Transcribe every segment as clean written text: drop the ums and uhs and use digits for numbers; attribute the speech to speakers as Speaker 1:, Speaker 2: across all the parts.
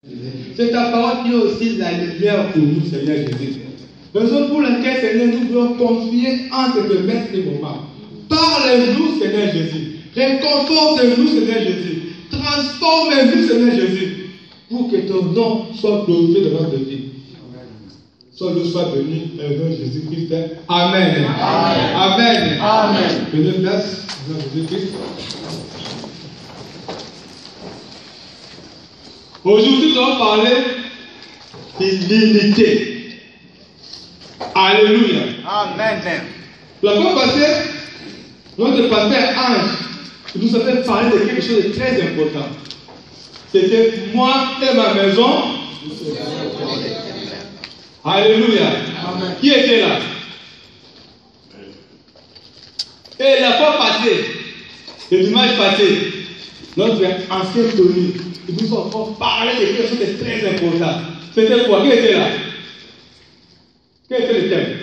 Speaker 1: C'est ta parole qui est aussi la lumière pour nous, Seigneur Jésus. Raison pour laquelle, Seigneur, nous voulons confier entre tes mains ces moments. Parle-nous, Seigneur Jésus. Réconforte-nous, Seigneur Jésus. Transforme-nous, Seigneur Jésus. Pour que ton nom soit glorifié dans notre vie. Soit nous soit béni dans le nom de Jésus-Christ. Amen. Amen. Amen. Amen. Venez place dans Jésus-Christ. Aujourd'hui, nous allons parler de l'unité. Alléluia. Amen. La fois passée, notre pasteur Ange nous avait parlé de quelque chose de très important. C'était moi et ma maison. Alléluia. Amen. Qui était là? Et la fois passée, le dimanche passé, notre ancien connu, il nous a encore parlé de quelque chose de très important. C'était quoi? Qui était là? Quel était le thème?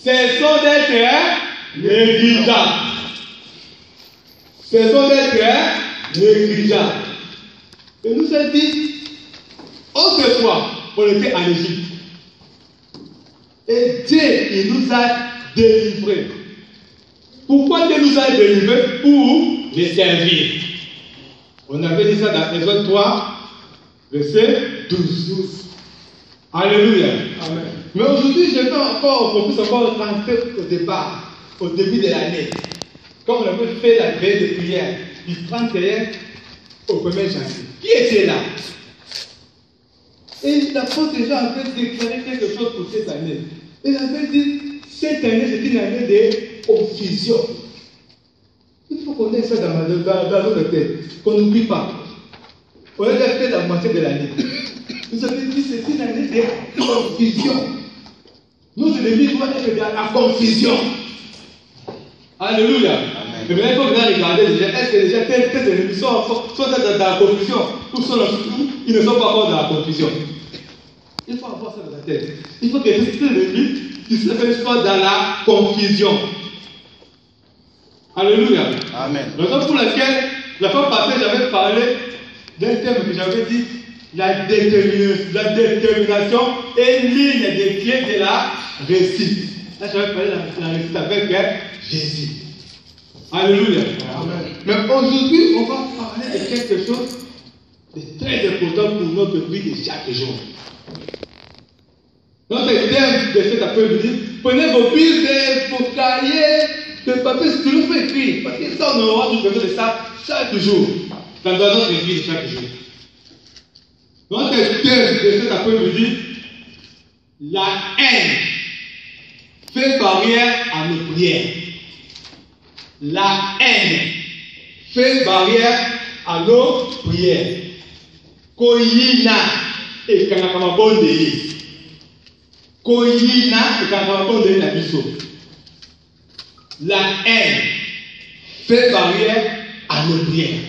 Speaker 1: Cessons d'être négligeables. Cessons d'être négligeables. Et nous a dit, autrefois, on était en Égypte. Et Dieu, il nous a délivrés. Pourquoi Dieu nous a délivrés? Pour les servir. On avait dit ça dans Exode 3, verset 12. Alléluia. Amen. Mais aujourd'hui, je vais qu'on puisse encore rentrer au départ, au début de l'année. Comme on avait fait la veille de prière, du 31 au 1er janvier. Qui était là? Et l'apôtre déjà avait déclaré quelque chose pour cette année. Il avait dit, cette année, c'est une année de confusion. Il faut qu'on ait ça dans notre tête, qu'on n'oublie pas. On a déjà fait la moitié de l'année. Vous avez dit, c'est une année de confusion. Nos ennemis doivent être dans la confusion. Alléluia. Et maintenant, il faut bien regarder déjà, est-ce que déjà tes ennemis sont dans la confusion ou ils ne sont pas encore dans la confusion? Il faut avoir ça dans la tête. Il faut que tes ennemis ne se pas dans la confusion. Alléluia. Amen. Raison pour laquelle, la fois passée, j'avais parlé d'un thème que j'avais dit, la détermination est ligne des pieds de la réussite. Là, j'avais parlé de la réussite avec Jésus. Alléluia. Amen. Mais aujourd'hui, on va parler de quelque chose de très important pour notre vie de chaque jour. Notre thème de cet après-midi, prenez vos billes, vos cahiers, de papier, ce que nous faut écrire. Parce que ça, on aura besoin de ça chaque jour. Dans notre vie de chaque jour. Notre thème de cet après-midi, la haine fait barrière à nos prières. La haine fait barrière à nos prières. Koyina et Kanakamabonde. Koyina et Kanakamabonde na biso. La haine fait barrière à nos prières.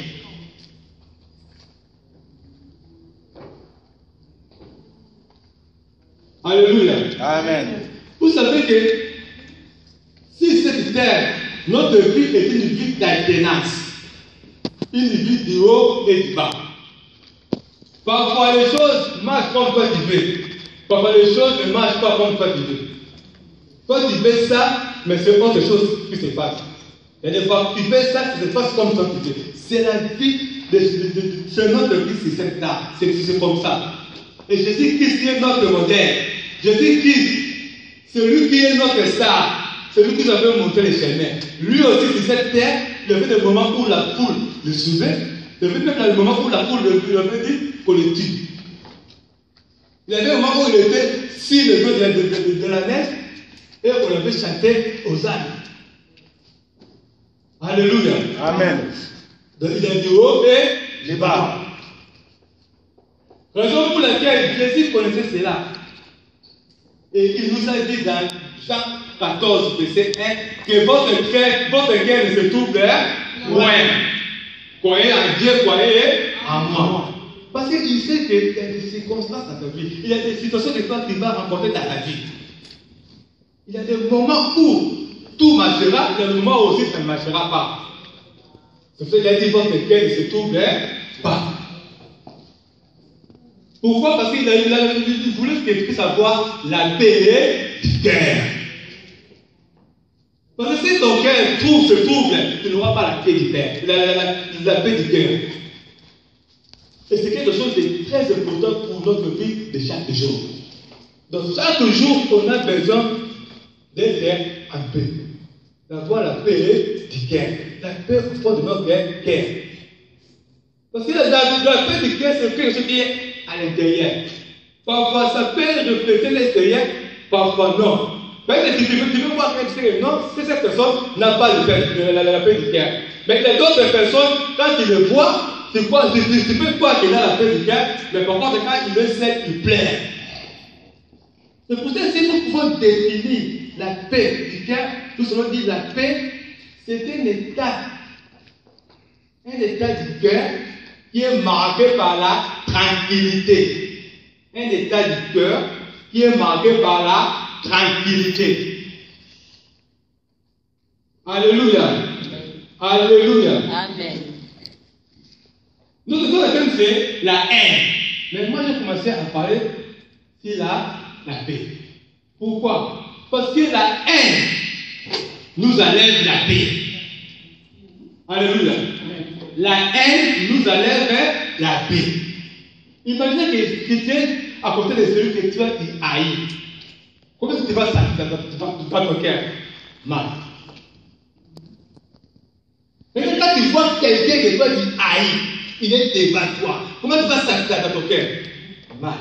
Speaker 1: Alléluia. Amen. Vous savez que si cette terre, notre vie est une vie d'alternance, une vie du haut et du bas. Parfois les choses marchent comme toi tu veux. Parfois les choses ne marchent pas comme toi tu veux. Toi tu fais ça, mais c'est autre chose qui se passe. Et des fois tu fais ça, ça se passe comme toi tu veux. C'est la vie c'est notre vie, c'est cette là. C'est comme ça. Et Jésus-Christ qui est notre modèle. Jésus-Christ, celui qui est notre star, celui qui nous avait montré le chemin. Lui aussi, sur cette terre, il y avait des moments où la foule le suivait. Il y avait même des moments où la foule le avait dit qu'on le tue. Il y avait un moment où il était sur le dos de la neige et on avait chanté aux âmes. Alléluia. Amen. Donc il a dit haut et les bas. Raison pour laquelle Jésus connaissait cela. Et il nous a dit dans Jean 14, verset 1, que votre guerre ne se trouve loin. Croyez en Dieu, croyez en moi. Parce qu'il sait qu'il y a des circonstances dans ta vie. Il y a des situations que toi tu vas rencontrer dans ta vie. Il y a des moments où tout marchera, il y a des moments où aussi ça ne marchera pas. C'est ce qu'il a dit, votre guerre ne se trouve pas Pourquoi? Parce qu'il voulait que tu puisses avoir la paix du cœur. Parce que si ton cœur se trouble, tu n'auras pas la paix du cœur. La paix du cœur. Et c'est quelque chose de très important pour notre vie de chaque jour. Donc chaque jour, on a besoin d'être en paix. D'avoir la paix du cœur. La paix au fond de notre cœur. Parce que la paix du cœur, c'est quelque chose qui est à l'intérieur. Parfois, ça peut refléter l'extérieur, parfois non. Mais tu peux voir que non, que cette personne n'a pas la paix du cœur. Mais les autres personnes, quand tu le vois, tu peux croire qu'il a la paix du cœur, mais par contre, quand il le sait, il plaît. C'est pour ça que si nous pouvons définir la paix du cœur, nous allons dire la paix, c'est un état du cœur qui est marqué par la tranquillité. Un état du cœur qui est marqué par la tranquillité. Alléluia. Alléluia.
Speaker 2: Amen.
Speaker 1: Notre deuxième thème, c'est la haine. Mais moi, j'ai commencé à parler sur la paix. Pourquoi? Parce que la haine nous enlève la paix. Alléluia. La haine nous enlève la paix. Imaginez que tu es à côté de celui que tu as haï. Comment est-ce que tu vas dans ton cœur? Mal. Mais quand tu vois quelqu'un que toi tu haïs, il est devant toi. Comment tu vas sentir dans ton cœur? Mal.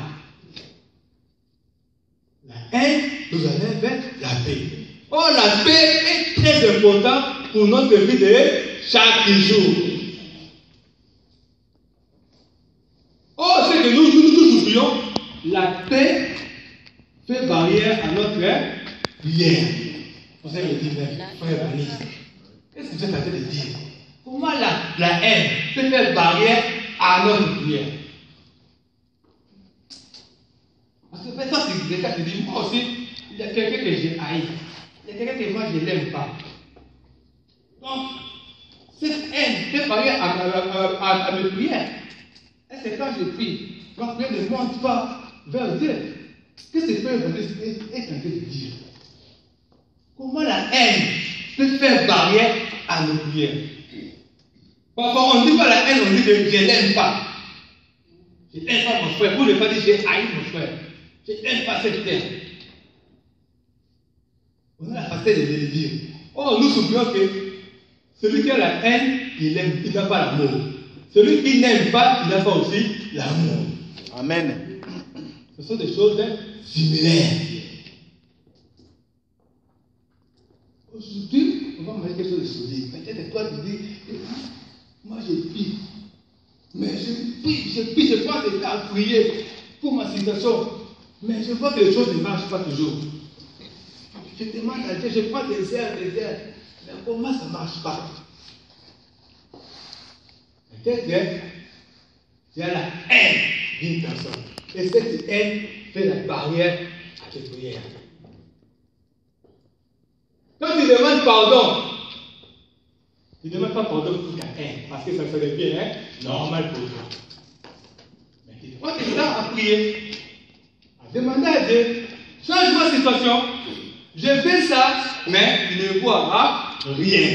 Speaker 1: La haine nous enlève la paix. Oh, la paix est très importante pour notre vie de chaque jour. Oh, c'est que nous oublions, la paix fait barrière à notre prière. Vous allez me dire, frère Vanis, qu'est-ce que vous êtes en train de dire? Comment la haine peut faire barrière à notre prière? Parce que ça, c'est le cas, tu dis, moi aussi, il y a quelqu'un que j'ai haï. Il y a quelqu'un que moi, je ne l'aime pas. Donc, cette haine fait barrière à mes prières. Et c'est quand je prie, ma prière ne monte pas vers Dieu. Qu'est-ce que Frère Vanis est en train de dire? Comment la haine peut faire barrière à nos prières? Parfois, on ne dit pas la haine, on dit que je ne l'aime pas. Je n'aime pas mon frère. Vous ne pas dire j'ai haï mon frère. Je n'aime pas cette terre. On a la facilité de le dire. Oh, nous oublions que celui qui a la haine, il n'a pas l'amour. Celui qui n'aime pas, il n'a pas aussi l'amour.
Speaker 3: Amen.
Speaker 1: Ce sont des choses similaires. Aujourd'hui, on va me dire quelque chose de solide. Peut-être toi, tu dis, moi je prie. Mais je prends des temps à prier pour ma situation. Mais je vois que les choses ne marchent pas toujours. Je demande à Dieu, je prends des heures. Mais comment ça ne marche pas? Peut-être il y a la haine d'une personne. Et cette haine fait la barrière à tes prières. Quand tu demandes pardon, tu ne demandes pas pardon pour ta haine, parce que ça devient normal pour toi. Mais tu prends tes temps à prier, à demander à Dieu, change ma situation, je fais ça, mais il ne voit rien.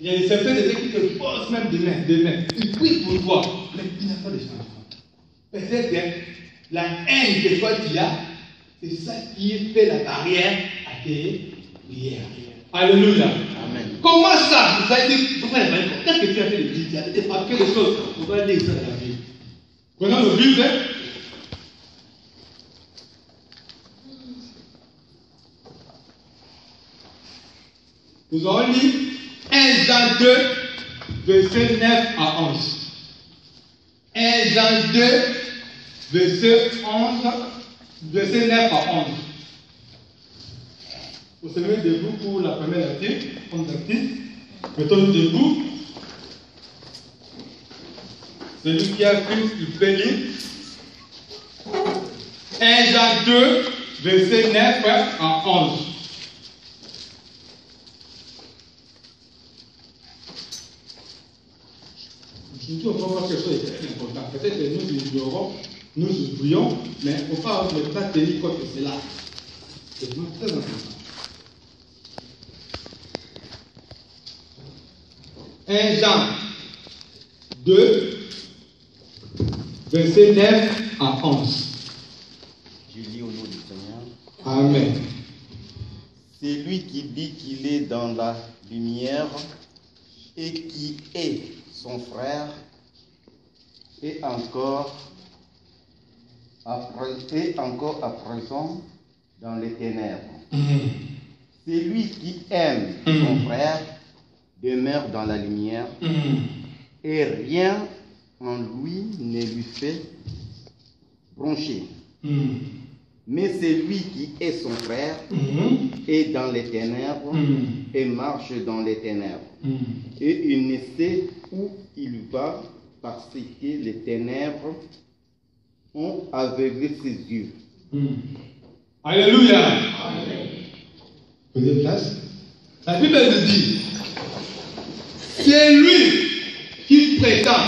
Speaker 1: Il y a certains de ceux qui te posent même demain. Ils prient pour toi, mais il n'y a pas de changement. Peut-être que la haine que toi tu as, c'est ça qui fait la barrière à tes prières. Alléluia.
Speaker 3: Amen.
Speaker 1: Comment ça? Vous avez dit, qu'est-ce que tu as fait de dire? Tu as fait des choses. On va lire ça dans la Bible. Prenons le livre. Nous allons lire 1 Jean 2, versets 9 à 11. 1 Jean 2, verset 9 à 11. Vous se mettez debout pour la première lecture. Mettons-nous debout. Celui qui a cru, il peut lire. 1 Jean 2, verset 9 à 11. Aujourd'hui, on va voir quelque chose de très important. Peut-être que nous ignorons, Nous oublions, mais on ne peut pas tenir compte de cela. C'est vraiment très important. 1 Jean 2, verset 9 à 11.
Speaker 2: Je lis au nom du Seigneur.
Speaker 1: Amen.
Speaker 2: C'est lui qui dit qu'il est dans la lumière et qui est son frère et encore à présent dans les ténèbres. C'est lui qui aime son frère demeure dans la lumière et rien en lui ne lui fait broncher. Mais c'est lui qui est son frère est dans les ténèbres et marche dans les ténèbres. Et il ne sait où il va parce que les ténèbres ont aveuglé ses yeux.
Speaker 1: Alléluia. Prenez place. La Bible nous dit, c'est lui qui prétend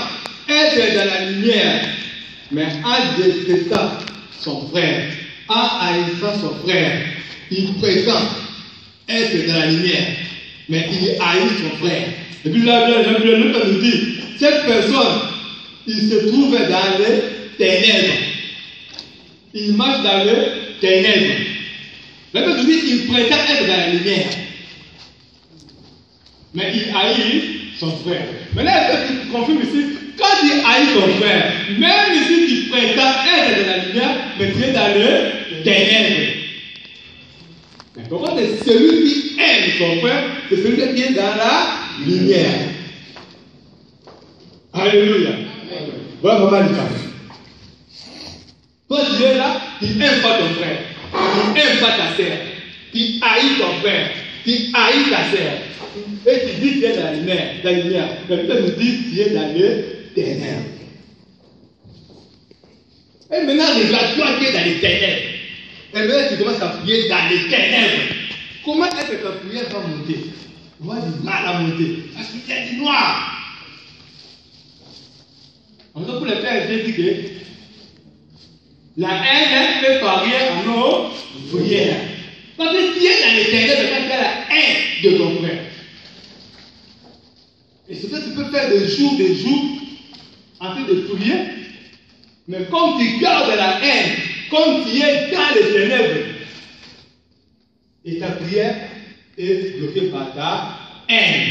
Speaker 1: être dans la lumière, mais a détesté son frère, a haï son frère. Il prétend être dans la lumière, mais il haït son frère. Et puis là, la Bible nous dit, cette personne, il se trouve dans les ténèbres. Il marche dans les ténèbres. La Bible nous dit qu'il prétend être dans la lumière, mais il haït son frère. Mais là, il confirme ici, quand il haït son frère, même ici qu'il prétend être dans la lumière, mais il est dans les ténèbres. Mais comment c'est celui qui aime son frère, c'est celui qui est dans la lumière. Alléluia. Voilà maman du frère. Quand tu es là, tu n'aimes pas ton frère, tu n'aimes pas ta sœur, tu haïs ton frère, tu haïs ta sœur. Et tu dis que tu es dans la lumière. La Bible nous dit que tu es dans les ténèbres. Et maintenant, regarde, toi qui es dans les ténèbres. Et maintenant, tu commences à prier dans les ténèbres. Comment est-ce que ta prière va monter? Tu vas du mal à monter. Parce qu'il y a du noir. En tout cas, pour les frères, j'ai dit que la haine fait barrière à nos prières. Parce que tu es dans les ténèbres quand tu as la haine de ton frère. Et c'est ça que tu peux faire des jours en train de prier. Mais comme tu gardes la haine, comme tu es dans les ténèbres, et ta prière est bloquée par ta haine.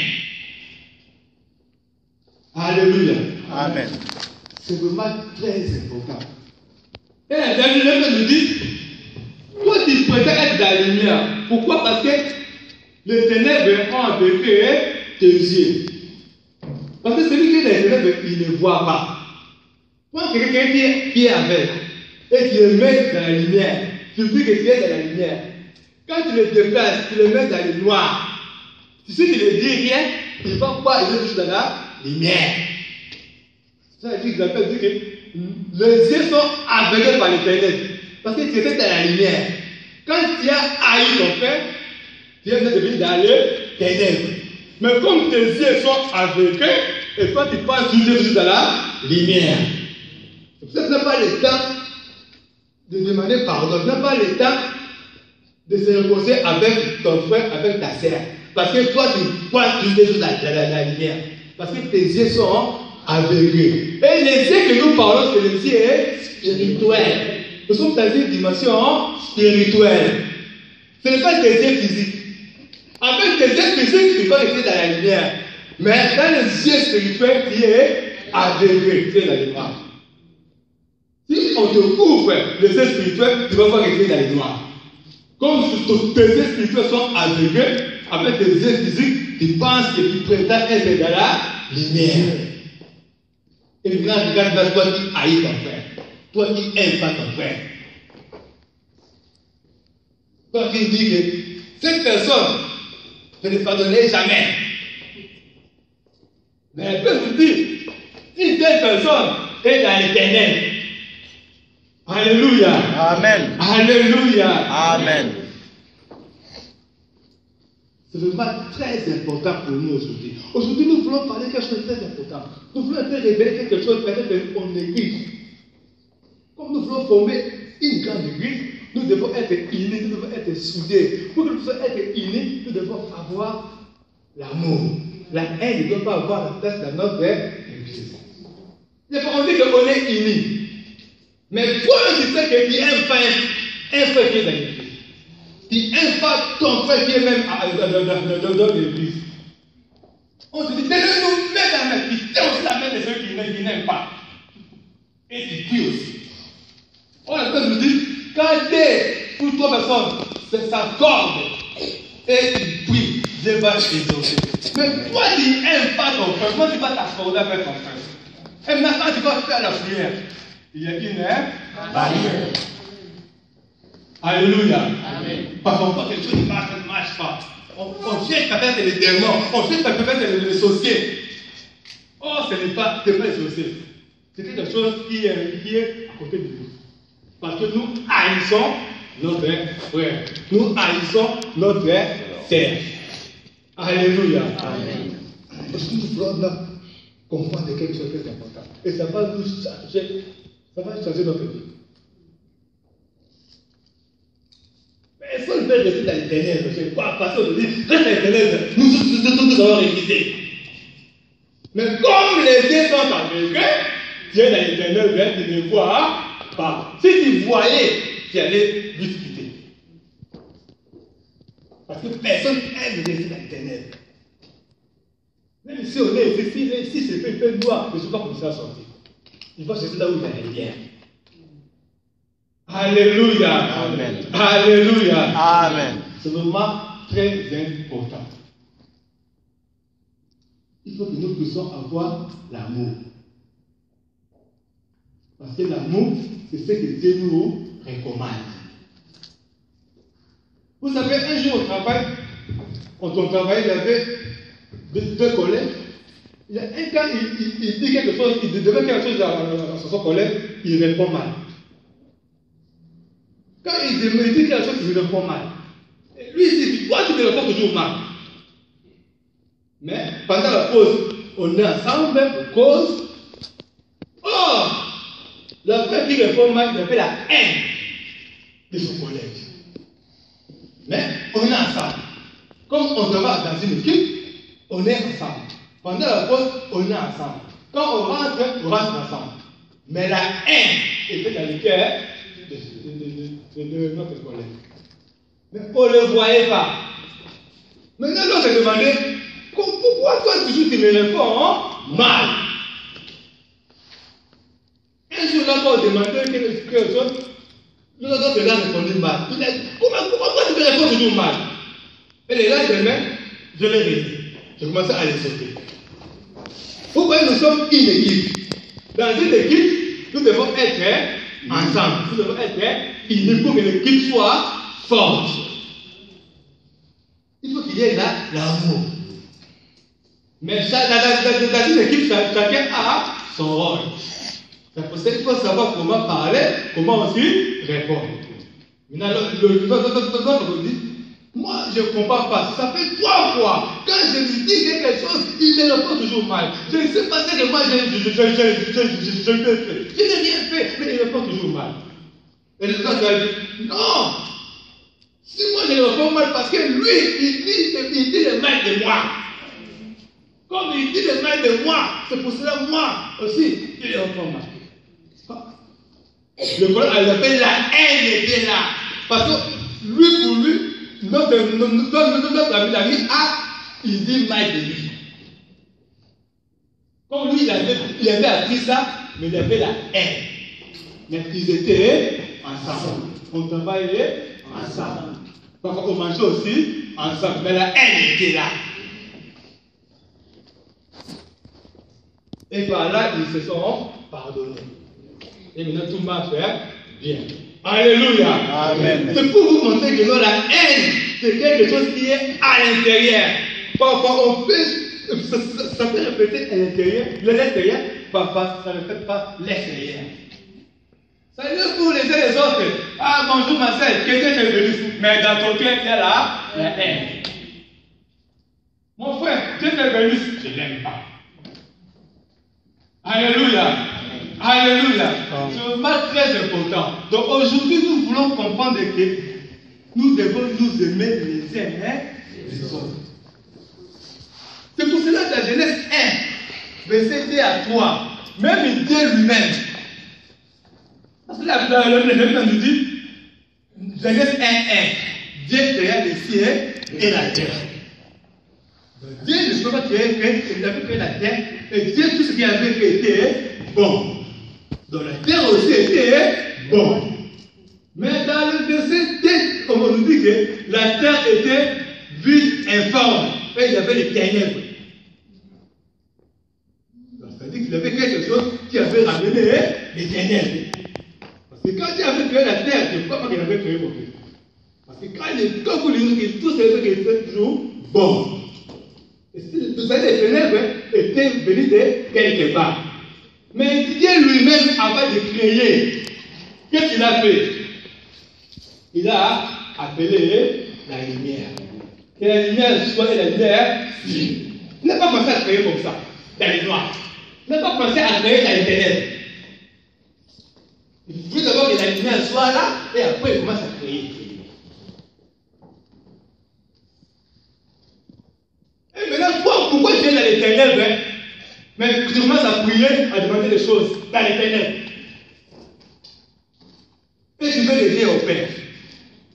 Speaker 1: Alléluia.
Speaker 2: Amen.
Speaker 1: C'est vraiment très important. Et la dernière nous dit, toi tu préfères être dans la lumière. Pourquoi? Parce que les ténèbres ont aveuglé tes yeux. Parce que celui qui est dans les ténèbres, il ne voit pas. Quand quelqu'un qui est aveugle et qui le met dans la lumière, tu dis que tu es dans la lumière. Quand tu le déplaces, tu le mets dans le noir. Tu sais qu'il ne dit rien, il ne va pas, il est juste dans la lumière. Ça veut dire que les yeux sont aveuglés par les ténèbres. Parce que tu étais dans la lumière. Quand tu as haï ton frère, tu es devenu dans les ténèbres. Mais comme tes yeux sont aveuglés, et toi tu penses toujours dans la lumière. Tu n'as pas le temps de demander pardon. Tu n'as pas le temps de se reposer avec ton frère, avec ta sœur. Parce que toi tu penses toujours dans la lumière. Parce que tes yeux sont aveuglés. Et les yeux que nous parlons, c'est les yeux spirituels. Nous sommes dans une dimension spirituelle. Ce n'est pas tes yeux physiques. Avec tes yeux physiques, tu peux rester dans la lumière. Mais dans les yeux spirituels, tu es aveuglé. Tu es dans le noir. Si on te couvre les yeux spirituels, tu ne vas pas rester dans le noir. Comme si tes yeux spirituels sont aveuglés, avec tes yeux physiques, tu penses que tu prétends être dans la lumière. Et quand tu regardes vers toi qui haïs ton frère, toi qui n'aimes pas ton frère, toi qui dis que cette personne, je ne pardonnerai jamais. Mais elle peut vous dire, si cette personne est dans les ténèbres, alléluia.
Speaker 2: Amen.
Speaker 1: Alléluia.
Speaker 2: Amen.
Speaker 1: C'est vraiment très important pour nous aujourd'hui. Aujourd'hui, nous voulons parler de quelque chose de très important. Nous voulons faire révéler quelque chose, peut-être qu'on néglige. Comme nous voulons former une grande église, nous devons être unis, nous devons être soudés. Pour que nous puissions être unis, nous devons avoir l'amour. La haine ne doit pas avoir la place dans notre église. On dit qu'on est unis. Mais toi, tu sais que tu n'aimes pas un frère qui est dans l'église. Tu n'aimes pas ton frère qui est même dans l'église. On te dit, donne-nous, mets la main. Tu tiens aussi la main de ceux qui n'aiment pas. Et tu pries aussi. On a nous dit, quand tu es pour 3 personnes, c'est sa corde. Et tu pries, Dieu va t'exaucer. Mais toi, tu n'aimes pas ton frère. Comment tu vas t'accorder avec ton frère? Et maintenant, tu vas faire la prière. Il y a une barrière. Alléluia. Amen. Parfois, quand quelque chose ne marche pas. On cherche peut-être les démons, on cherche peut-être les sorciers. Oh, ce n'est pas les sorciers. C'est quelque chose qui est à côté de nous. Parce que nous haïssons notre frère. Nous haïssons notre sœur. Alléluia. Amen. Parce que nous voulons comprendre quelque chose qui est important. Et ça va nous changer. Ça va changer notre vie. Mais si on veut rester dans l'éternel, je ne sais pas, parce qu'on dit, reste dans l'éternel, nous allons réviser. Mais comme les deux sont aveugles, Dieu dans l'éternel, tu ne vois pas. Si tu voyais, tu allais discuter. Parce que personne aime rester dans l'éternel. Même si on est ici, si c'est fait noir, je ne sais pas comment ça va sortir. Il va chercher là où il y a la lumière. Alléluia. Amen. Alléluia. Amen. C'est vraiment très important. Il faut que nous puissions avoir l'amour. Parce que l'amour, c'est ce que Dieu nous recommande. Vous savez, un jour au travail, quand on travaillait, il y avait deux collègues. Il y a un gars, il dit quelque chose, il devait quelque chose à son collègue, il répond mal. Quand il dit quelque chose, il répond mal. Et lui, il dit, toi, tu me réponds toujours mal. Mais pendant la pause, on est ensemble, on cause. Or, la frère qui répond mal, il avait la haine de son collègue. Mais on est ensemble. Comme on travaille dans une équipe, on est ensemble. Pendant la pause, on est ensemble. Quand on rentre ensemble. Mais la haine était dans le cœur de notre collègue. Mais on ne le voyait pas. Maintenant, l'autre s'est demandé, pourquoi toi toujours tu me réponds mal? Un jour, là, quand on demandait quelque chose, l'autre a répondu mal. Il a dit, pourquoi tu me réponds toujours mal? Et les là, je l'ai réussi. Je commençais à les sauter. Vous voyez, nous sommes une équipe. Dans une équipe, nous devons être ensemble. Nous devons être unis pour que l'équipe soit forte. Il faut qu'il y ait là l'amour. Mais dans une équipe, chacun a son rôle. C'est pour ça qu'il faut savoir comment parler, comment aussi répondre. Maintenant, l'autre dit, moi je ne comprends pas. Ça fait 3 fois. Quand je lui dis quelque chose, il me répond toujours mal. Je ne sais pas ce que moi je l'ai fait. Je n'ai rien fait, mais il répond toujours mal. Et le gars a dit, non. Si moi je le réponds mal, parce que lui, il dit le mal de moi. Comme il dit le mal de moi, c'est pour cela moi aussi, il le réponds mal. Le problème, elle appelle la haine était là. Parce que lui, pour lui, notre ami il dit mal de lui. Comme lui, il avait appris ça, mais il avait la haine. Mais ils étaient ensemble. On travaillait ensemble. Parfois, on mangeait aussi ensemble. Mais la haine était là. Et par là, ils se sont pardonnés. Et maintenant, tout marche bien. Alléluia. Amen. C'est pour vous montrer que la haine, c'est quelque chose qui est à l'intérieur. Parfois, on peut, ça peut répéter à l'intérieur, parfois, ça ne répète pas l'extérieur. Salut pour les uns et les autres. Ah, bonjour ma soeur, que Dieu te bénisse. Mais dans ton cœur, il y a la haine. Mon frère, Dieu te bénisse, je ne l'aime pas. Alléluia. Alléluia. C'est vraiment très important. Donc aujourd'hui, nous voulons comprendre que nous devons nous aimer les uns les autres. C'est pour cela que la Genèse 1, verset 2 à 3, même Dieu lui-même, parce que le même nous dit, Genèse 1, 1, Dieu créa les cieux et la terre. Dieu ne peut pas créer, il avait créé la terre, et Dieu, tout ce qu'il avait fait était bon. Donc la terre aussi était bon. Mais dans le verset 2, comme on nous dit que la terre était vide, informe, et il y avait les ténèbres. C'est-à-dire qu'il avait quelque chose qui avait ramené les ténèbres. Parce que quand Dieu avait créé la terre, je ne crois pas qu'il avait créé beaucoup. Parce que quand vous lisez tout ce qui était toujours bon. Et vous savez, les ténèbres étaient venues de quelque part. Mais Dieu lui-même, avant de créer, qu'est-ce qu'il a fait? Il a appelé la lumière. Que la lumière soit la lumière vive. Il n'a pas pensé à créer comme ça, dans les noirs. Il n'a pas pensé à créer dans les ténèbres. Il faut d'abord que la lumière soit là, et après il commence à créer. Et maintenant, pourquoi tu es dans les ténèbres, hein? Mais tu commences à prier, à demander des choses dans les ténèbres. Et tu veux aider au Père.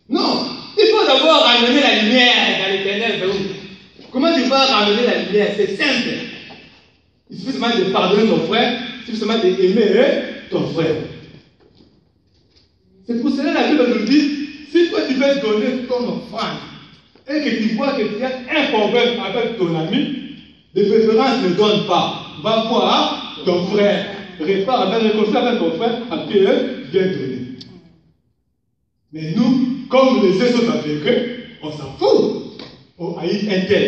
Speaker 1: Non, il faut d'abord ramener la lumière dans les ténèbres. Comment tu vas ramener la lumière? C'est simple. Il suffit seulement de pardonner ton frère, il suffit seulement d'aimer ton frère. C'est pour cela que la Bible nous dit, si toi tu veux donner ton offrande, et que tu vois que tu as un problème avec ton ami, de préférence ne donne pas. Va voir ton frère. Répare avec ton frère, après viens donner. Mais nous, comme les autres aveugles, on s'en fout. On haït un tel.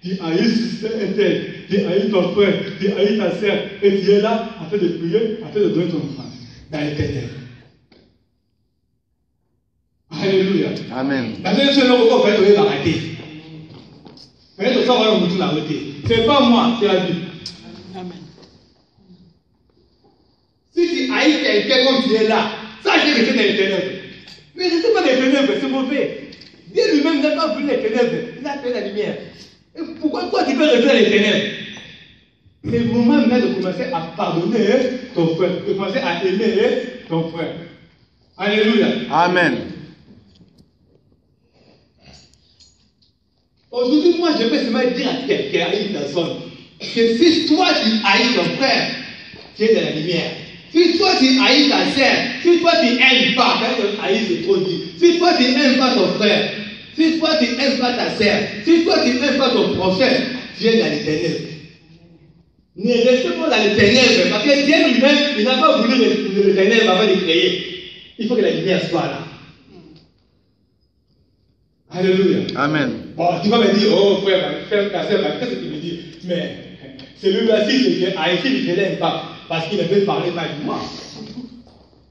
Speaker 1: Tu haïs un tel. Tu haïs ton frère. Tu haïs ta sœur. Et tu es là, afin de prier, afin de donner ton offrande. Dans les ténèbres. Alléluia.
Speaker 2: Amen.
Speaker 1: La deuxième chose, on va faire arrêter. C'est pas moi, c'est la Bible.
Speaker 3: Amen.
Speaker 1: Si tu haïs quelqu'un comme tu es là, sache que c'est dans les ténèbres. Mais ce n'est pas des ténèbres, c'est mauvais. Dieu lui-même n'a pas voulu les ténèbres, il a fait la lumière. Et pourquoi toi tu peux rester dans les ténèbres? C'est le moment maintenant de commencer à pardonner ton frère, de commencer à aimer ton frère. Alléluia.
Speaker 2: Amen.
Speaker 1: Aujourd'hui, moi, je peux seulement dire à quelqu'un, à une personne, que si toi tu haïs ton frère, tu es dans la lumière. Si toi tu haïs ta sœur, si toi tu n'aimes pas, quand tu haïs c'est trop dit, si toi tu n'aimes pas ton frère, si toi tu n'aimes pas ta sœur, si toi tu n'aimes pas ton prochain, tu es dans les ténèbres. Ne restez pas dans les ténèbres, parce que Dieu lui-même, il n'a pas voulu les ténèbres avant de créer. Il faut que la lumière soit là. Alléluia.
Speaker 2: Amen.
Speaker 1: Bon, tu vas me dire, oh frère, ta sœur, qu'est-ce que tu me dis? Mais celui-là, si je ne l'aime pas, parce qu'il avait parlé mal de moi.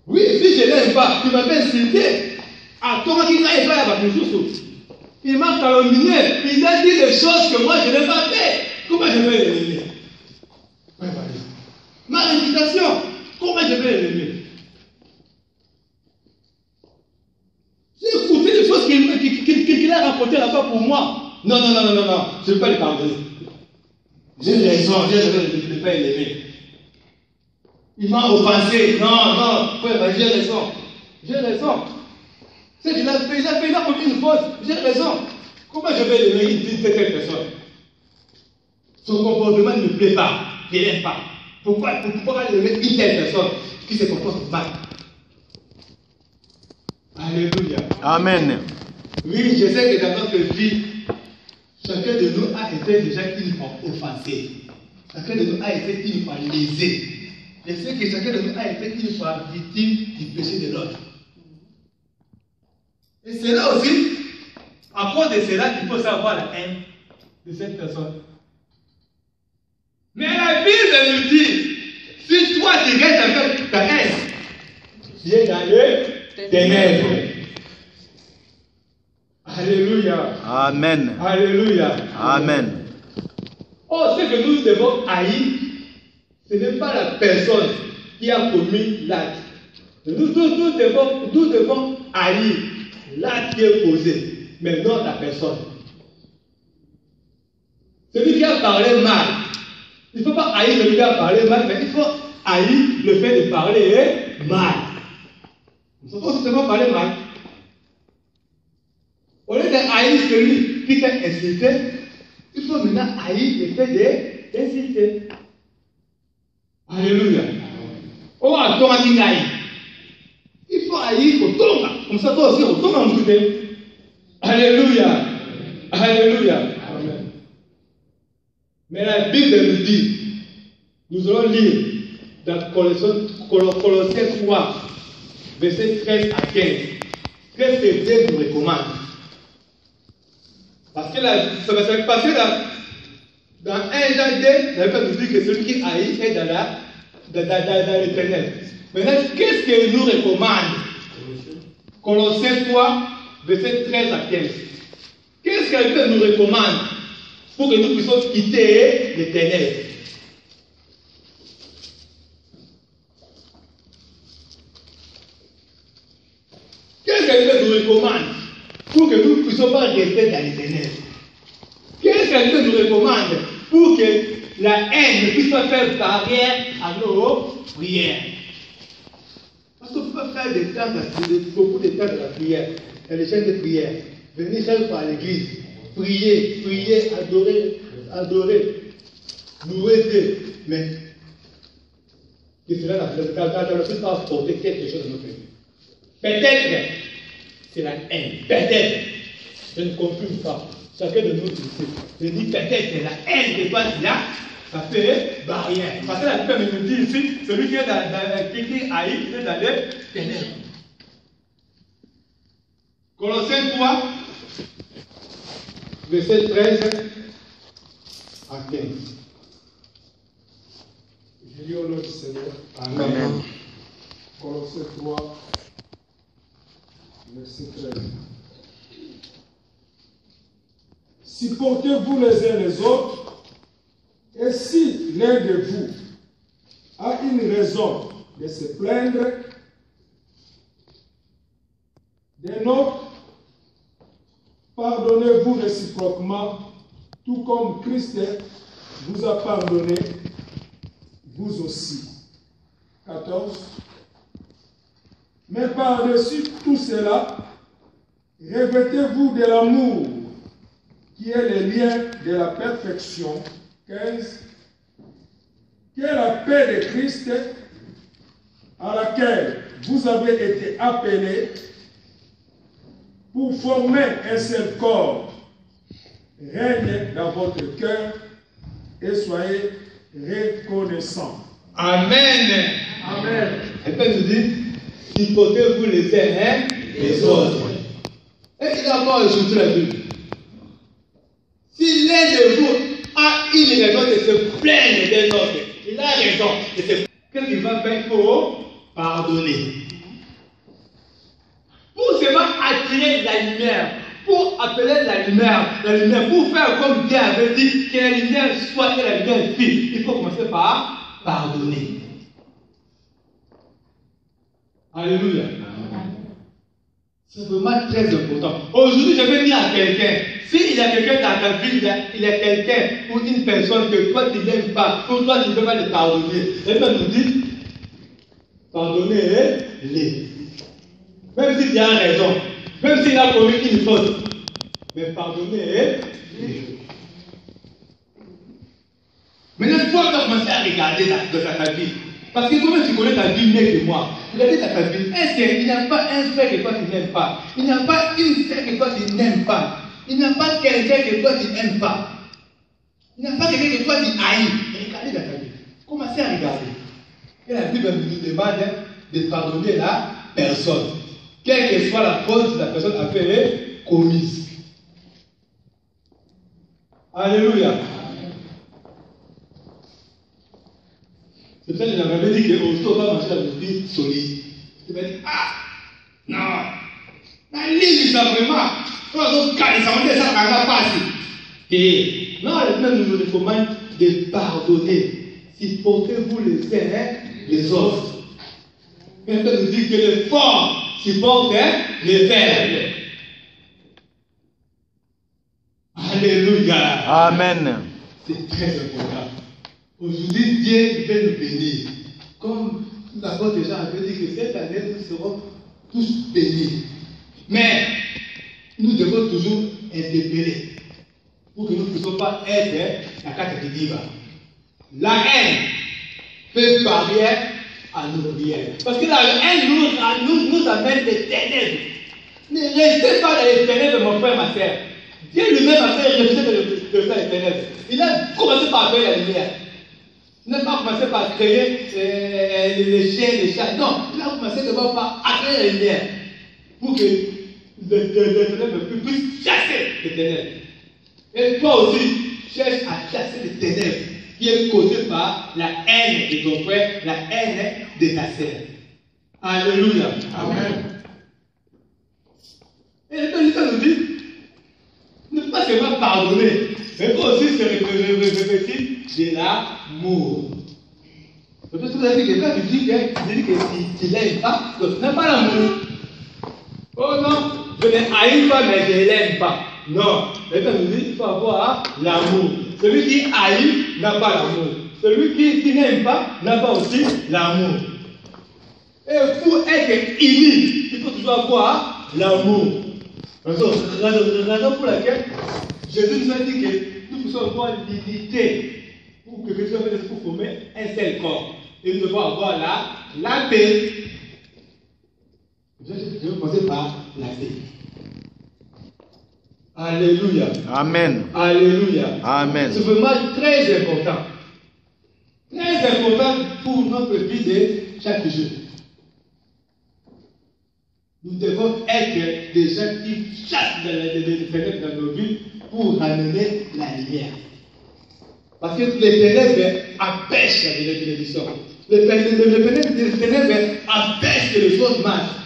Speaker 1: Oui, si je ne l'aime pas, tu m'avais insulté. À toi qui n'aille pas là-bas, il m'a calomnié. Il a dit des choses que moi je n'ai pas fait. Comment je vais l'aimer? Ma réputation, comment je vais l'aimer? J'ai écouté des choses qu'il a racontées là-bas pour moi. Non, je ne vais pas les pardonner. J'ai raison, je ne vais pas l'aimer. Il m'a offensé. Non, frère, j'ai raison. J'ai raison. C'est qu'il a fait, il a commis une faute. J'ai raison. Comment je vais l'aimer? Il dit cette personne. Son comportement ne me plaît pas. Je ne l'aime pas. Pourquoi l'aimer une telle personne qui se comporte mal? Alléluia.
Speaker 2: Amen.
Speaker 1: Oui, je sais que dans notre vie, chacun de nous a été déjà une fois offensé. Chacun de nous a été une fois lésé. Je sais que chacun de nous a été une fois victime du péché de l'autre. Et c'est là aussi, à cause de cela, qu'il faut savoir la haine de cette personne. Mais la Bible nous dit, si toi tu restes avec ta haine, tu es dans les ténèbres. Alléluia.
Speaker 2: Amen.
Speaker 1: Alléluia.
Speaker 2: Amen.
Speaker 1: Oh, ce que nous devons haïr, ce n'est pas la personne, qui a commis l'acte. Nous devons haïr l'acte qui est posé, mais non la personne. Celui qui a parlé mal, il ne faut pas haïr celui qui a parlé mal, mais il faut haïr le fait de parler mal. Nous ne faut pas parler mal. Au lieu de haïr celui qui t'a insulté, il faut maintenant haïr le fait d'insulter. Alléluia. Oh, attends, il faut haïr au tombe. Comme ça, toi aussi, au tombe en côté. Alléluia. Alléluia. Amen. Mais la Bible nous dit, nous allons lire dans Colossiens 3, versets 13 à 15. Qu'est-ce que Dieu nous recommande? Parce que ça va se passer là. Dans 1 Jean 2, la Bible nous dit que celui qui haït est dans les ténèbres. Maintenant, qu'est-ce qu'il nous recommande? Colossiens 3, versets 13 à 15. Qu'est-ce que la Bible nous recommande pour que nous puissions quitter les ténèbres? Qu'est-ce que la Bible nous recommande pour que nous ne puissions pas rester dans les ténèbres? Qu'est-ce que la Bible nous recommande pour que la haine ne puisse pas faire barrière à nos prières? Parce qu'on peut faire beaucoup de temps de la prière, dans les chaînes de prière. Venir seul par l'église, prier, adorer, louer Dieu. Mais que cela ne puisse pas apporter quelque chose à notre vie. Peut-être c'est la haine. Peut-être. Je ne confirme pas. Chacun de nous ici. Je dis peut-être c'est la haine qui passe là. Ça fait barrière. Parce que la Bible nous dit ici, celui qui est qui haït, il est dans les ténèbres. Colossiens 3, verset 13 à 15.
Speaker 3: Je lis au nom du Seigneur.
Speaker 1: Amen.
Speaker 3: Colossiens 3, verset 13. Supportez-vous les uns les autres, et si l'un de vous a une raison de se plaindre d'un autre, pardonnez-vous réciproquement, tout comme Christ vous a pardonné, vous aussi. 14. Mais par-dessus tout cela, revêtez-vous de l'amour, qui est le lien de la perfection. 15. Qui est la paix de Christ, à laquelle vous avez été appelés pour former un seul corps. Règne dans votre cœur et soyez reconnaissants.
Speaker 1: Amen.
Speaker 3: Amen.
Speaker 1: Et puis nous dit, supportez-vous les uns les autres. Et il a pas ajouté la Bible. Si l'un de vous a une raison de se plaindre d'un autre, il a raison de se plaindre. Qu'est-ce qu'il va faire pour pardonner? Pour seulement attirer la lumière, pour appeler la lumière, pour faire comme Dieu avait dit, que la lumière soit et la lumière fille, il faut commencer par pardonner. Alléluia. C'est vraiment très important. Aujourd'hui, je vais dire à quelqu'un, s'il y a quelqu'un dans ta vie, il y a quelqu'un ou une personne que toi tu n'aimes pas, pour toi tu ne peux pas le pardonner. Et bien nous dit, pardonnez-les. Même s'il a raison, même s'il a commis une faute, mais pardonnez-les. Maintenant, toi, tu vas commencer à regarder dans ta vie. Parce que toi-même, tu connais ta vie mieux que moi. Regardez ta vie. Est-ce qu'il n'y a pas un frère que toi tu n'aimes pas? Il n'y a pas une sœur que toi tu n'aimes pas? Il n'y a pas quelqu'un que toi tu n'aimes pas? Il n'y a pas quelqu'un que toi tu haïs? Regardez dans ta vie. Commencez à regarder. Et la Bible nous demande de pardonner la personne. Quelle que soit la faute que la personne a fait commise. Alléluia. C'est pour ça que je l'avais dit qu'aujourd'hui, on va manger la vie solide. Tu vas dire, ah, non, la ligne, ça vraiment, on va calmer ça, on va ça, on va passer. Et non, la Bible nous recommande de pardonner. Supportez-vous les uns les os. Mais on nous dit que les forts supportent les faibles. Alléluia.
Speaker 2: Amen.
Speaker 1: C'est très important. Aujourd'hui, Dieu veut nous bénir. Comme l'apôtre Jean avait dit que cette année, nous serons tous bénis. Mais nous devons toujours interpeller pour que nous ne puissions pas être la carte de diva. La haine fait barrière à nos prières. Parce que la haine nous amène des ténèbres. Ne restez pas dans les ténèbres, mon frère, ma soeur. Dieu lui-même a fait refuser de faire les ténèbres. Il a commencé par créer la lumière. Il n'a pas commencé par créer les chiens, les chats. Non, il a commencé d'abord par créer la lumière. Pour que les ténèbres puissent chasser les ténèbres. Et toi aussi, cherche à chasser les ténèbres qui est causée par la haine de ton frère, la haine de ta sœur. Alléluia. Amen. Et le Père nous dit, ne pas seulement pardonner, mais aussi se revêtir de l'amour. Parce que vous avez dit que quand tu dis que tu n'aimes pas, tu n'aimes pas l'amour. Oh non, je ne haïs pas, mais je ne l'aime pas. Non, le Père nous dit qu'il faut avoir l'amour. Celui qui haït n'a pas l'amour. Celui qui n'aime pas n'a pas aussi l'amour. Et pour être unis, il faut toujours avoir l'amour. Raison pour laquelle Jésus nous a dit que nous pouvons avoir l'unité pour que Dieu puisse former un seul corps. Et nous devons avoir la paix. Je vais commencer par la paix. Alléluia.
Speaker 2: Amen.
Speaker 1: Alléluia.
Speaker 2: Amen.
Speaker 1: C'est vraiment très important. Très important pour notre vie de chaque jour. Nous devons être des gens qui chassent les ténèbres dans nos vies pour ramener la lumière. Parce que les ténèbres empêchent la bénédiction. Les ténèbres empêchent que les choses marchent.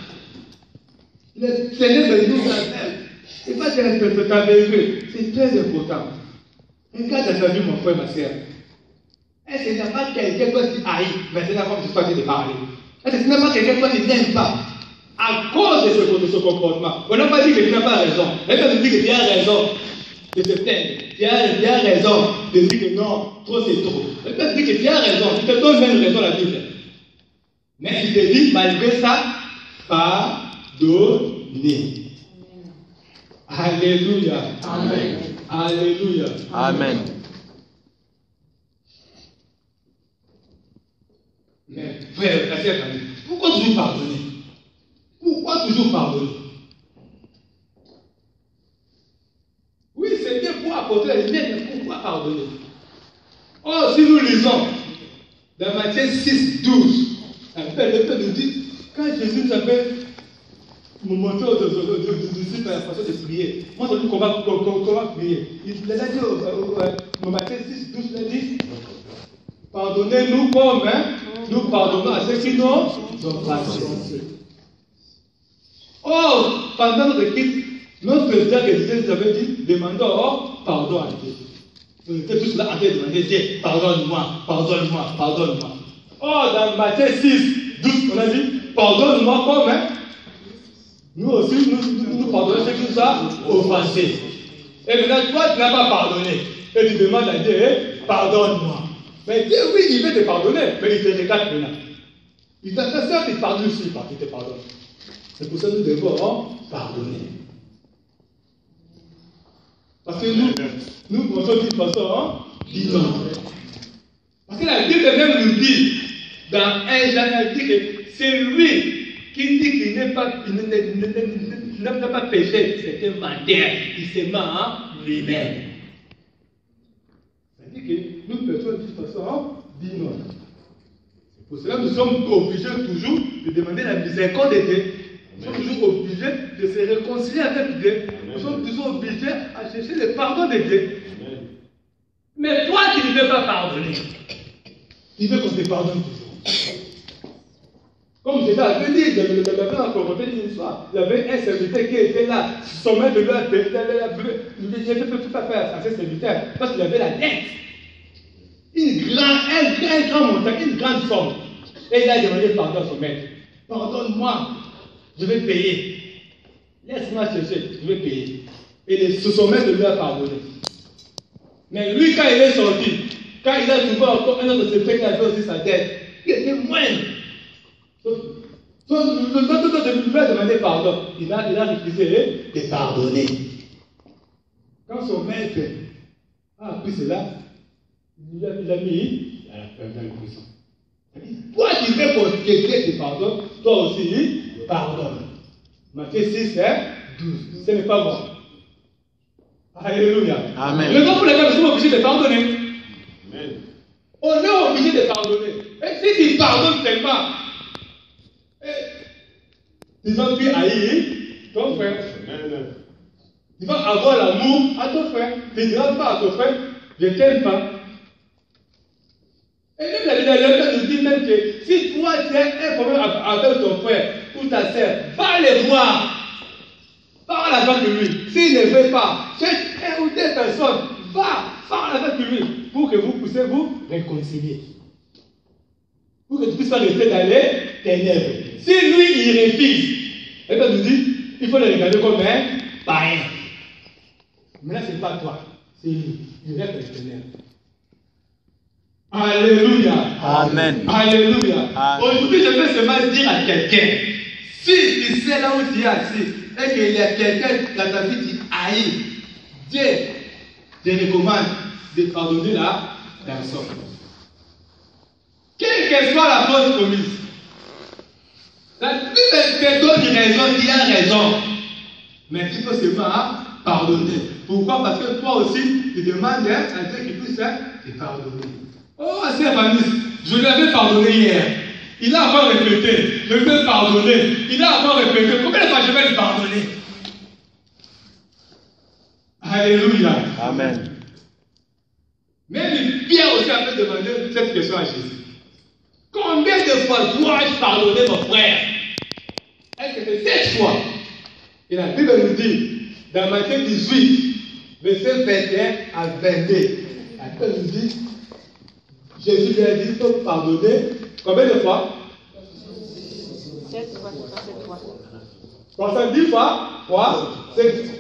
Speaker 1: Les ténèbres nous empêchent. C'est pas c'est très important. Regarde ta vie, mon frère, ma soeur. Est-ce que tu n'as pas quelqu'un qui haït maintenant comme tu choisis de parler? Est-ce que tu n'as pas quelqu'un qui n'aime pas à cause de ce comportement? On n'a pas dit que tu n'as pas raison. Elle te dit que tu as raison de te plaindre. Tu as raison de dire que non, trop c'est trop. Elle te dit que tu as raison. Tu te donnes même raison à la Bible. Mais il te dit, malgré ça, pardonner. Alléluia. Amen. Alléluia.
Speaker 2: Amen.
Speaker 1: Mais frère, pourquoi toujours pardonner? Pourquoi toujours pardonner? Oui, c'est bien pour apporter la lumière, mais pourquoi pardonner? Oh, si nous lisons dans Matthieu 6, 12, le Père nous dit, quand Jésus nous avait montré aux disciples la façon de prier, moi je dis qu'on va prier. Il a dit au Matthieu 6, 12, il a dit, pardonnez-nous comme nous pardonnons à ceux qui nous ont passés. Oh, pendant notre quitte, notre président résident nous avait dit, demandons pardon à Dieu. On était tous là en train de demander, Dieu, pardonne-moi, pardonne-moi, pardonne-moi. Oh, dans Matthieu 6, 12, on a dit, pardonne-moi comme nous aussi, nous pardonnons ceux qui nous ont offensés. Et maintenant, toi, tu n'as pas pardonné. Et tu demandes à Dieu, pardonne-moi. Mais Dieu, oui, il veut te pardonner, mais il te regarde maintenant. Il t'a fait ça, il te pardonne aussi, il te pardonne. C'est pour ça que nous devons pardonner. Parce que nous pensons d'une façon différente. Parce que la Bible même nous dit, dans 1 Jean, elle dit que c'est lui qui dit qu'il n'a pas péché, c'est un menteur, il se ment en lui-même. Ça dit que nous péchons d'une façon différente. C'est pour cela que nous sommes obligés toujours de demander la miséricorde de Dieu. Nous sommes toujours obligés de se réconcilier avec Dieu. Nous sommes toujours obligés à chercher le pardon de Dieu. Mais toi qui ne veux pas pardonner, il veut qu'on te pardonne toujours. Comme je l'avais dit, je l'avais encore fait une histoire. Il y avait un serviteur qui était là, sommet de l'autre, j'ai fait tout à fait à ce serviteur, parce qu'il avait la dette. Un grand montant, une grande somme. Et il a demandé pardon à son maître. Pardonne-moi, je vais payer. Laisse-moi chercher, je vais payer. Et son maître lui a pardonné. Mais lui, quand il est sorti, quand il a trouvé encore un autre de ses frères qui avait aussi sa dette, il était moindre. L'autre lui a demandé pardon. Il a refusé de pardonner. Quand son maître a appris cela, il a mis à la prison. Toi qui veux pour quelqu'un te pardonne, toi aussi, pardonne. Matthieu 6, 12. Ce n'est pas moi. Alléluia.
Speaker 2: Amen.
Speaker 1: Le temps pour lequel nous sommes obligés de pardonner. Amen. On est obligé de pardonner. Et si tu pardonnes tellement, tu vas plus haïr ton frère. Tu vas avoir l'amour à ton frère. Tu ne diras pas à ton frère, je ne t'aime pas. Et même la Bible nous dit même que si toi tu as un problème avec ton frère ou ta soeur, va les voir. Parle avec lui. S'il ne veut pas, cherche un ou deux personnes, parle avec lui pour que vous puissiez vous réconcilier. Pour que tu ne puisses pas rester dans les ténèbres. Si lui il refuse, et bien nous dit, il faut le regarder comme un païen. Mais là, ce n'est pas toi, c'est lui. Il reste les ténèbres. Alléluia.
Speaker 2: Amen.
Speaker 1: Alléluia.
Speaker 2: Amen.
Speaker 1: Aujourd'hui, je vais seulement dire à quelqu'un, si tu sais là où tu es assis, et qu'il y a quelqu'un dans ta vie qui haït, Dieu te recommande de pardonner la personne. Quelle que soit la faute commise, la Bible te donne raison, il a raison. Mais il faut seulement pardonner. Pourquoi? Parce que toi aussi, tu demandes à Dieu qui puisse te pardonner. Oh, c'est Vanessa, je lui avais pardonné hier. Il a encore répété, je vais pardonner. Il a encore répété, combien de fois je vais lui pardonner? Alléluia.
Speaker 2: Amen.
Speaker 1: Même Pierre aussi a fait demander cette question à Jésus. Combien de fois dois-je pardonner mon frère? Est-ce que c'est 7 fois? Et la Bible nous dit, dans Matthieu 18, verset 21 à 22, la Bible nous dit, Jésus lui a dit, il faut pardonner. Combien de fois?
Speaker 4: 7 fois, 67 fois.
Speaker 1: 70 fois? 3, 7 fois.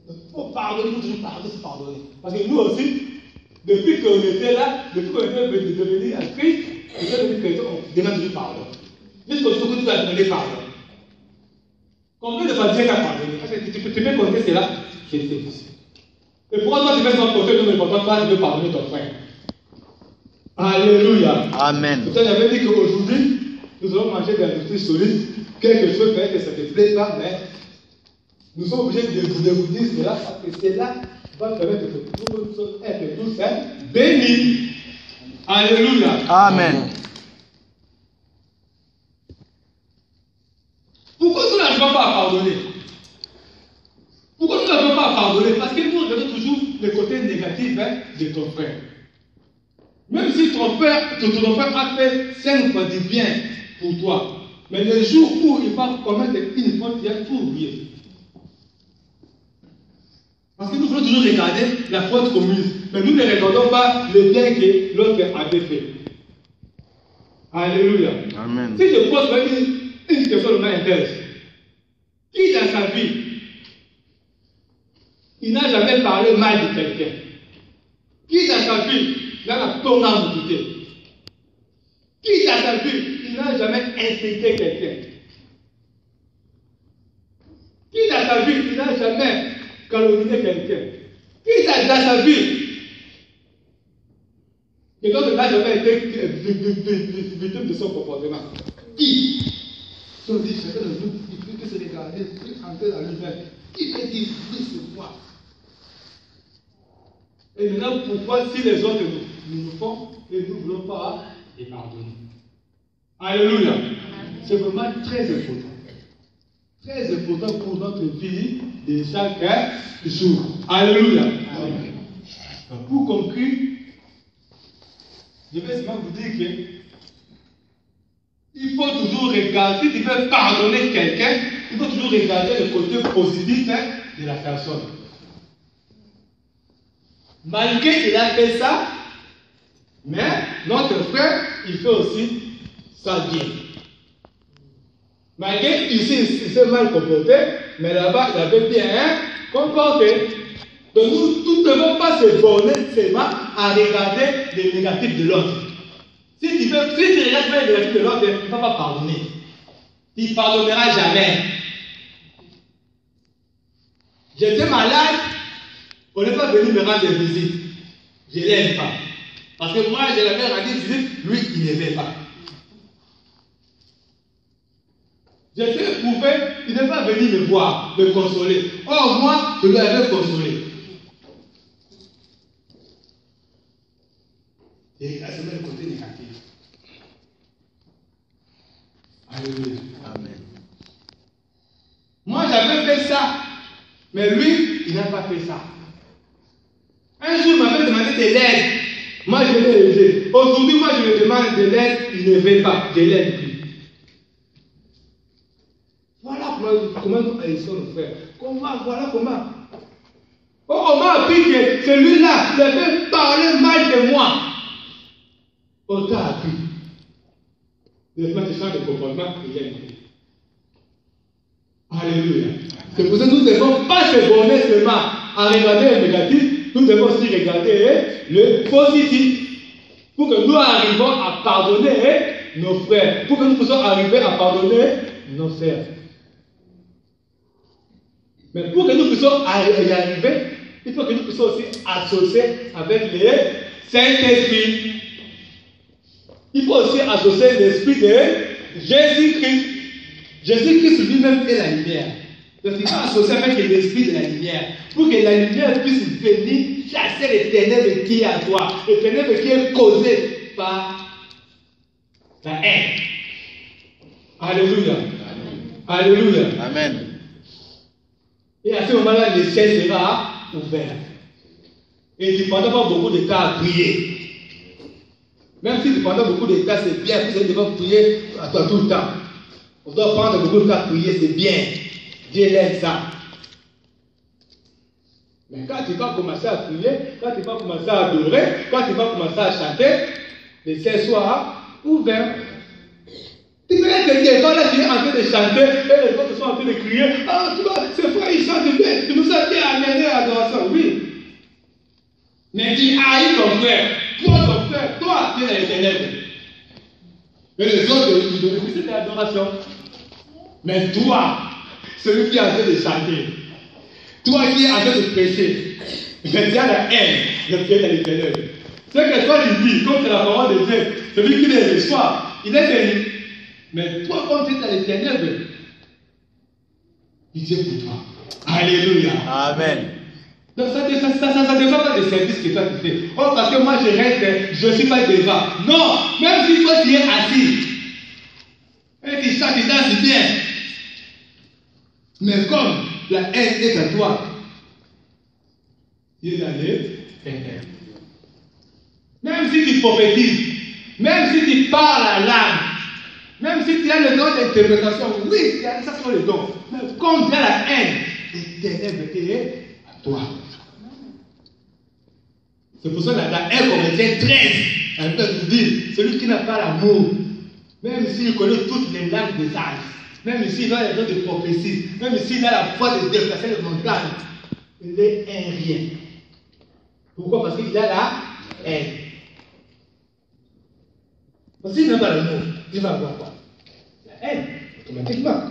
Speaker 1: Il faut pardonner, il faut toujours pardonner. Parce que nous aussi, depuis qu'on était là, depuis qu'on était devenu à Christ, on demande toujours pardon. Jusqu'au jour où tu vas demander pardon. Combien de fois Dieu t'a pardonné? Parce que tu peux compter cela, je sais. Et pourquoi toi tu fais ton côté, nous ne pas, tu veux pardonner ton frère? Alléluia.
Speaker 2: Amen.
Speaker 1: C'est pour ça que j'avais dit qu'aujourd'hui, nous allons manger de la nourriture solide. Quelque chose peut-être que ça ne te plaît pas, mais nous sommes obligés de vous dire cela parce que cela va permettre que nous puissions être tous bénis. Alléluia.
Speaker 2: Amen.
Speaker 1: Pourquoi nous n'arrivons pas à pardonner? Pourquoi nous n'arrivons pas à pardonner? Parce que nous regardons toujours le côté négatif de ton frère. Même si ton frère a fait 5 fois du bien pour toi, mais le jour où il va commettre une faute, il a tout oublié. Parce que nous voulons toujours regarder la faute commise, mais nous ne regardons pas le bien que l'autre avait fait. Alléluia.
Speaker 2: Amen.
Speaker 1: Si je pose une question de m'intéresse, qui dans sa vie, il n'a jamais parlé mal de quelqu'un? Qui dans sa vie, il a ton âme douté? Qui dans sa vie, il n'a jamais insulté quelqu'un? Qui dans sa vie, il n'a jamais calomnié quelqu'un? Qui dans sa vie, et donc, n'a jamais été victime de son comportement? Qui? Si on dit, chacun de nous, il peut se regarder, il peut entrer dans lui-même. Qui peut dire, oui, c'est moi? Et maintenant, pourquoi, si les autres nous font, et nous ne voulons pas les pardonner? Alléluia. C'est vraiment très important. Très important pour notre vie de chaque jour. Alléluia. Amen. Pour conclure, je vais seulement vous dire que il faut toujours regarder, si tu veux pardonner quelqu'un, il faut toujours regarder le côté positif de la personne. Malgré qu'il a fait ça, mais notre frère, il fait aussi ça vient. Malgré ici, il s'est mal comporté, mais là-bas, il avait bien comporté. Donc nous ne devons pas se borner seulement à regarder les négatifs de l'autre. Si tu regardes les négatifs de l'autre, tu ne vas pas pardonner. Tu ne pardonneras jamais. J'étais malade, on n'est pas venu me rendre visite. Je ne l'aime pas. Parce que moi, je l'avais rendu visite, lui, il n'aimait pas. J'étais éprouvé, il n'est pas venu me voir, me consoler. Or, moi, je lui avais consolé. Et là, c'est le côté négatif. Alléluia. Amen. Moi, j'avais fait ça, mais lui, il n'a pas fait ça. Un jour, il m'avait demandé de l'aide. Moi, je l'ai aidé. Aujourd'hui, moi, je lui demande de l'aide, il ne veut pas. Je l'aide plus. Voilà comment nous haïssons nos frères. Voilà comment. Oh, on m'a appris que celui-là, il avait parlé mal de moi. On t'a appris. Laisse-moi te changer de comportement, il est écrit. Alléluia. C'est pour ça que nous ne devons pas se borner seulement à regarder le négatif, nous devons aussi regarder le positif. Pour que nous arrivions à pardonner nos frères. Pour que nous puissions arriver à pardonner nos sœurs. Mais pour que nous puissions y arriver, il faut que nous puissions aussi associer avec les Saint-Esprit. Il faut aussi associer l'esprit de Jésus-Christ. Jésus-Christ lui-même est la lumière. Donc il faut associer avec l'esprit de la lumière. Pour que la lumière puisse venir chasser les ténèbres qui est à toi. Les ténèbres qui est causé par la haine. Alléluia. Amen. Alléluia. Amen. Et à ce moment-là, le ciel sera ouvert. Et tu ne prendras pas beaucoup de temps à prier. Même si pendant beaucoup de temps, c'est bien, vous allez devoir prier à toi tout le temps. On doit prendre beaucoup de temps à prier, c'est bien. Dieu aime ça. Mais quand tu vas commencer à prier, quand tu vas commencer à adorer, quand tu vas commencer à chanter, le ciel sera ouvert. Tu peux être quelqu'un là qui est en train de chanter et les autres sont en train de crier. Ah, tu vois, ce frère il chante bien, tu nous as bien amené à l'adoration. Oui. Mais tu haïs ton frère. Toi, tu es dans les ténèbres. Et les autres, ils donnent plus de l'adoration. Mais toi, celui qui est en train de chanter, toi qui es en train de prêcher, mais tu as la haine, le pied dans les ténèbres. Ce que toi tu dis, comme c'est la parole de Dieu, celui qui les reçoit, il est béni. Mais toi, comme tu es dans les ténèbres, il dit pour toi. Alléluia. Amen. Donc ça ne dépend pas des services que toi tu fais. Oh, parce que moi je reste, je ne suis pas devant. Non, même si toi tu es assis, et tu chantes, tu danses bien. Mais comme la haine est à toi, tu es dans les ténèbres. Même si tu prophétises, même si tu parles à l'âme, même si tu as le don d'interprétation, oui, ça sont les dons. Mais comme tu as la haine, les ténèbres est à toi. C'est pour ça que la haine Corinthiens 13, elle peut nous dire, celui qui n'a pas l'amour, même s'il connaît toutes les langues des âges, même s'il a les dons de prophétie, même s'il a la foi de déplacer les montagnes, il est un rien. Pourquoi? Parce qu'il a la haine. Parce qu'il n'a pas l'amour, il va avoir quoi? La haine, automatiquement.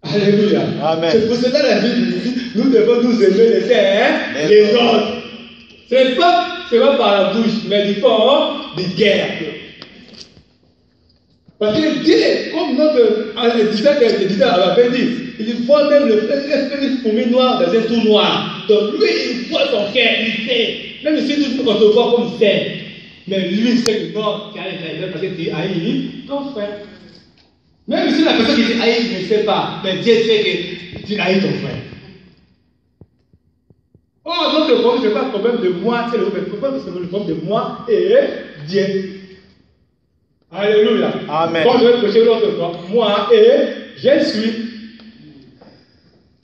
Speaker 1: Alléluia. Amen. C'est pour cela que la Bible dit, nous devons nous aimer les uns les autres. C'est pas par la bouche, mais du fond, de guerre. Parce que Dieu, comme notre éditeur avait dit, il voit même l'esprit fourmi noir dans un trou noir. Donc lui, il voit son cœur, il sait. Même si nous on se voit comme c'est. Mais lui, il sait que non, tu as parce que tu haïs ton frère. Même si la personne qui dit haïs ne sait pas, mais Dieu sait que tu haïs ton frère. Oh, donc le problème, ce n'est pas le problème de moi, c'est le problème de moi et Dieu. Alléluia. Amen. Quand je vais prêcher l'autre fois, moi et je suis.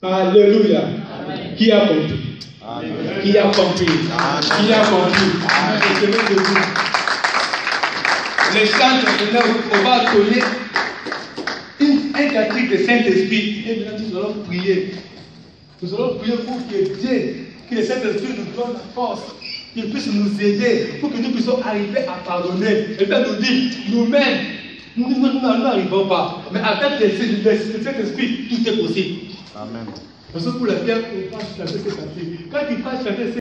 Speaker 1: Alléluia. Amen. Qui a compris? Amen. Qui a compris? Amen. Qui a compris? Amen. les chants on va donner un cantique de Saint-Esprit. Et maintenant, nous allons prier. Nous allons prier pour que Dieu, que le Saint-Esprit nous donne la force, qu'il puisse nous aider, pour que nous puissions arriver à pardonner. Et bien nous dire, nous-mêmes, nous n'arrivons pas. Mais avec le Saint-Esprit, tout est possible.
Speaker 2: Amen.
Speaker 1: Parce que pour la pierre, on passe chanter cette cantique. Quand il passe chanter